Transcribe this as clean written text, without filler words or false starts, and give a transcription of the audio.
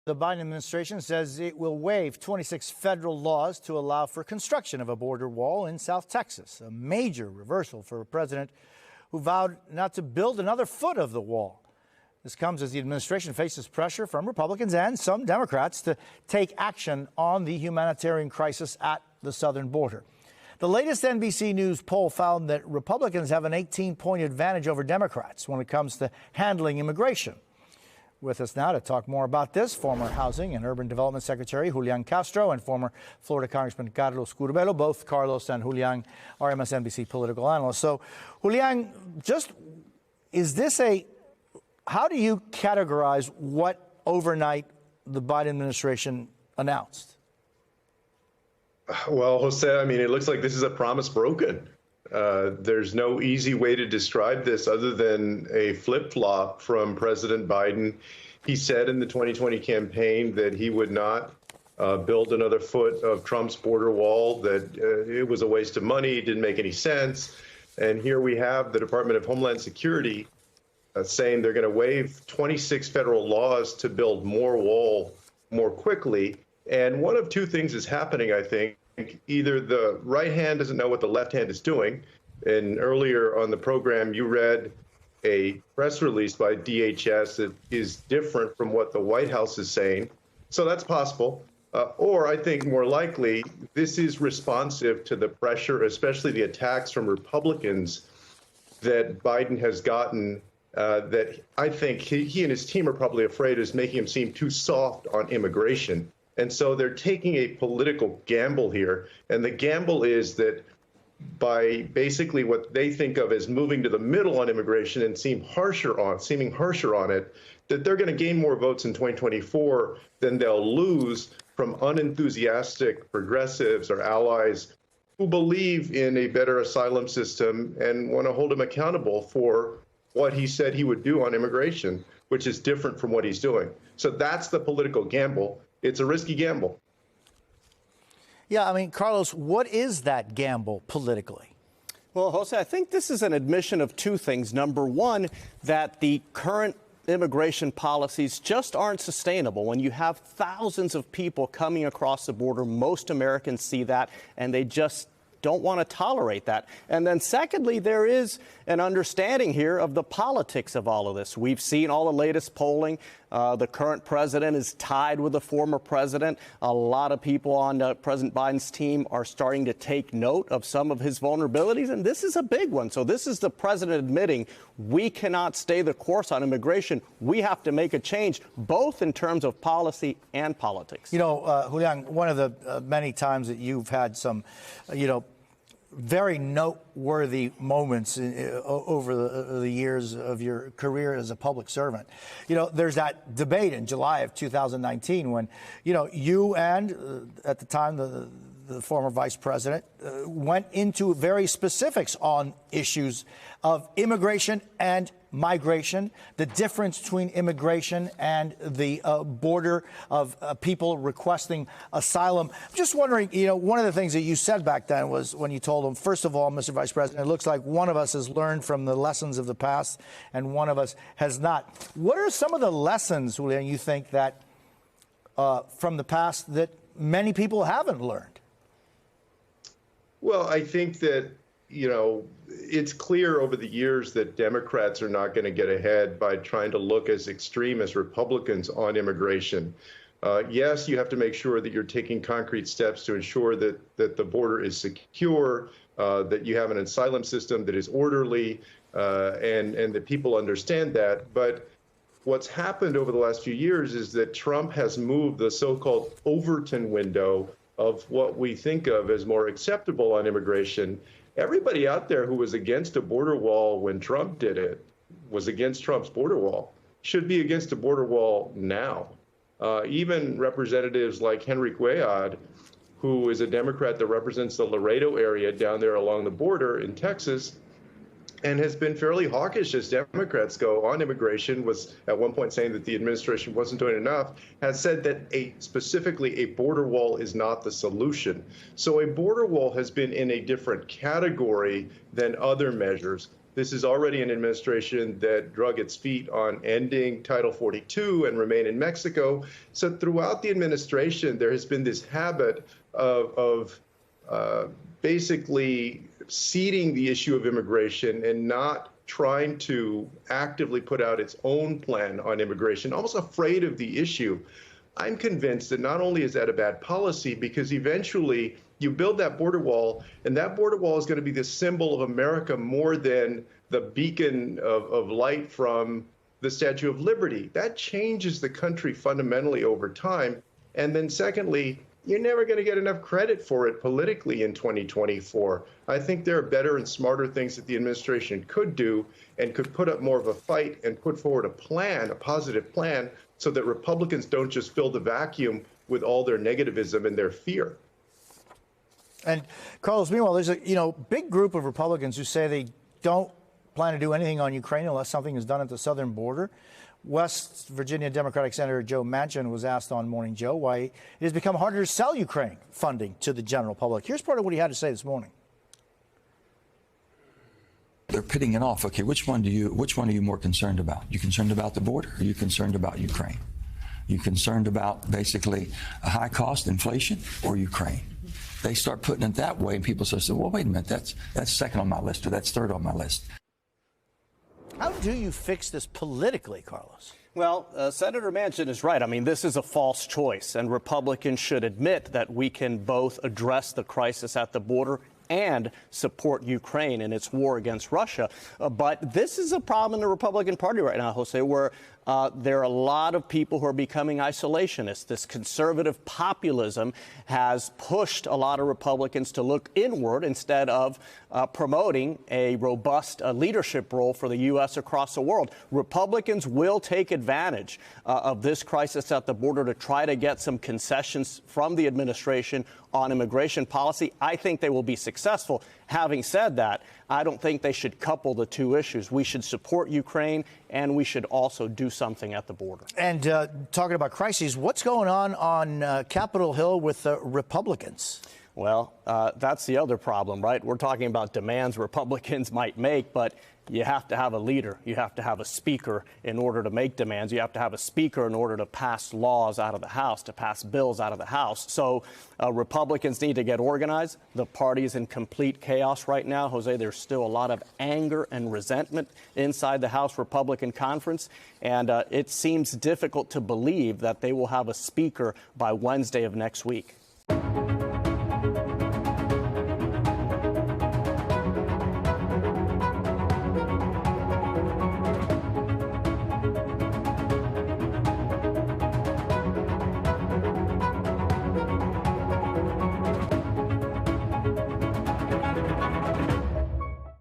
The Biden administration says it will waive 26 federal laws to allow for construction of a border wall in South Texas, a major reversal for a president who vowed not to build another foot of the wall. This comes as the administration faces pressure from Republicans and some Democrats to take action on the humanitarian crisis at the southern border. The latest NBC News poll found that Republicans have an 18-point advantage over Democrats when it comes to handling immigration. With us now to talk more about this, former Housing and Urban Development Secretary Julian Castro and former Florida Congressman Carlos Curbelo. Both Carlos and Julian are MSNBC political analysts. So, Julian, how do you categorize what overnight the Biden administration announced? Well, Jose, I mean, it looks like this is a promise broken. There's no easy way to describe this other than a flip-flop from President Biden. He said in the 2020 campaign that he would not build another foot of Trump's border wall, that it was a waste of money, didn't make any sense. And here we have the Department of Homeland Security saying they're going to waive 26 federal laws to build more wall more quickly. And one of two things is happening, I think. Either the right hand doesn't know what the left hand is doing. And earlier on the program, you read a press release by DHS that is different from what the White House is saying. So that's possible. Or I think more likely, this is responsive to the pressure, especially the attacks from Republicans that Biden has gotten, that I think he and his team are probably afraid is making him seem too soft on immigration. And so they're taking a political gamble here. And the gamble is that by basically what they think of as moving to the middle on immigration and seeming harsher on it, that they're going to gain more votes in 2024 than they'll lose from unenthusiastic progressives or allies who believe in a better asylum system and want to hold him accountable for what he said he would do on immigration, which is different from what he's doing. So that's the political gamble. It's a risky gamble. Yeah, I mean, Carlos, what is that gamble politically? Well, Jose, I think this is an admission of two things. Number one, that the current immigration policies just aren't sustainable. When you have thousands of people coming across the border, most Americans see that, and they just don't want to tolerate that. And then secondly, there is an understanding here of the politics of all of this. We've seen all the latest polling. The current president is tied with the former president. A lot of people on President Biden's team are starting to take note of some of his vulnerabilities, and this is a big one. So this is the president admitting we cannot stay the course on immigration. We have to make a change, both in terms of policy and politics. You know, Julian, one of the many times that you've had some, very noteworthy moments over the years of your career as a public servant. There's that debate in July of 2019 when, you and at the time the former vice president went into very specifics on issues of immigration and migration, the difference between immigration and the border of people requesting asylum. I'm just wondering, one of the things that you said back then was when you told them, first of all, Mr. Vice President, it looks like one of us has learned from the lessons of the past and one of us has not. What are some of the lessons, Julian, you think that from the past that many people haven't learned? Well, I think that, it's clear over the years that Democrats are not going to get ahead by trying to look as extreme as Republicans on immigration. Yes, you have to make sure that you're taking concrete steps to ensure that the border is secure, that you have an asylum system that is orderly, and that people understand that. But what's happened over the last few years is that Trump has moved the so-called Overton window of what we think of as more acceptable on immigration. Everybody out there who was against a border wall when Trump did it, was against Trump's border wall, should be against a border wall now. Even representatives like Henry Cuellar, who is a Democrat that represents the Laredo area down there along the border in Texas, and has been fairly hawkish as Democrats go on immigration, was at one point saying that the administration wasn't doing enough, has said that specifically a border wall is not the solution. So a border wall has been in a different category than other measures. This is already an administration that drug its feet on ending Title 42 and remain in Mexico. So throughout the administration, there has been this habit of basically ceding the issue of immigration and not trying to actively put out its own plan on immigration, almost afraid of the issue. I'm convinced that not only is that a bad policy, because eventually you build that border wall, and that border wall is going to be the symbol of America more than the beacon of light from the Statue of Liberty. That changes the country fundamentally over time. And then secondly, you're never going to get enough credit for it politically in 2024. I think there are better and smarter things that the administration could do and could put up more of a fight and put forward a plan, a positive plan, so that Republicans don't just fill the vacuum with all their negativism and their fear. And Carlos, meanwhile, there's a big group of Republicans who say they don't plan to do anything on Ukraine unless something is done at the southern border. West Virginia Democratic Senator Joe Manchin was asked on Morning Joe why it has become harder to sell Ukraine funding to the general public. Here's part of what he had to say this morning. They're pitting it off. Okay, which one are you more concerned about? You concerned about the border? Or are you concerned about Ukraine? You concerned about basically a high cost inflation or Ukraine? They start putting it that way, and people say, well, wait a minute, that's second on my list, or that's third on my list. How do you fix this politically, Carlos? Well, Senator Manchin is right. I mean, this is a false choice, and Republicans should admit that we can both address the crisis at the border and support Ukraine in its war against Russia. But this is a problem in the Republican Party right now, Jose, where there are a lot of people who are becoming isolationists. This conservative populism has pushed a lot of Republicans to look inward instead of promoting a robust leadership role for the U.S. across the world. Republicans will take advantage of this crisis at the border to try to get some concessions from the administration on immigration policy. I think they will be successful. Having said that, I don't think they should couple the two issues. We should support Ukraine, and we should also do something at the border. And talking about crises, what's going on Capitol Hill with the Republicans? Well, that's the other problem, right? We're talking about demands Republicans might make, but you have to have a leader. You have to have a speaker in order to make demands. You have to have a speaker in order to pass laws out of the House, to pass bills out of the House. So Republicans need to get organized. The party is in complete chaos right now. Jose, there's still a lot of anger and resentment inside the House Republican Conference. And it seems difficult to believe that they will have a speaker by Wednesday of next week.